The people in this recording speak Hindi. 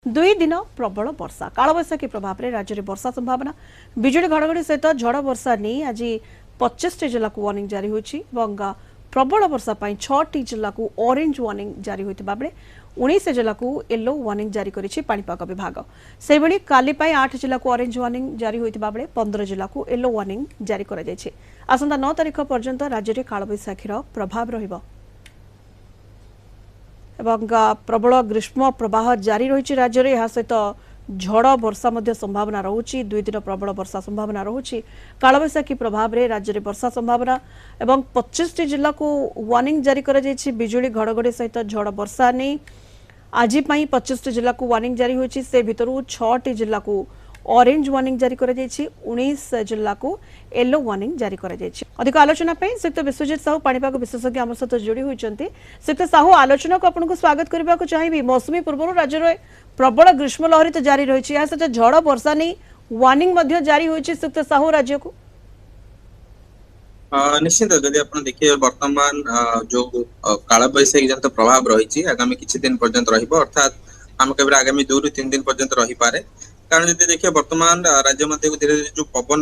दुई दिन प्रबल वर्षा कालबैशाखी प्रभाव में राज्य में वर्षा संभावना बिजुली घड़घड़ी सहित झड़ वर्षा नहीं आज 25 जिला को वार्निंग जारी होती प्रबल वर्षा 6 जिला को ऑरेंज वार्निंग जारी होता बेले 19 जिला को येलो वार्निंग जारी करिछि पाणीपाग विभाग से भली काली 8 जिला को ऑरेंज वार्निंग जारी होता बेले 15 जिला को येलो वार्निंग जारी करा जायछि। आसंता 9 तारिख पर्यंत राज्य में कालबैशाखीर प्रभाव रहिबो एवं प्रबल ग्रीष्म प्रवाह जारी रही राज्य में यह सहित झड़ वर्षा संभावना रहुछि। 2 दिन प्रबल वर्षा संभावना रहुछि। कालबैशाखी प्रभाव में राज्य में वर्षा संभावना एवं 25 जिला को वार्निंग जारी करा जायछि बिजुली घड़घड़ी सहित झड़ वर्षा नहीं आज 25 जिला को वार्निंग जारी होछि से भितरु 6 जिला को ऑरेंज वार्निंग जारी करा जायछि 19 जिला को येलो वार्निंग जारी करा जायछि। अधिक आलोचना पे श्रीयुक्त विश्वजित साहू पाणीपाग विशेषज्ञ आम सहित जोड़ी होइछन्ति। श्रीयुक्त साहू आलोचना को आपनको स्वागत करबा को चाहिबी। मौसमी पूर्व राज्य रे प्रबल ग्रीष्म लहरी तो जारी रही है सहित झड़ वर्षा नहीं वार्निंग मध्य जारी होइछि श्रीयुक्त साहू राज्य को निश्चित जदि आप देखिए वर्तमान जो कालबैशाखी जनित प्रभाव रही आगामी किछि दिन पर्यंत रहिबो अर्थात आम केवल आगामी 2 ରୁ 3 दिन पर्यंत रही पारे कारण जब देखिए वर्तमान राज्य मध्य धीरे धीरे जो पवन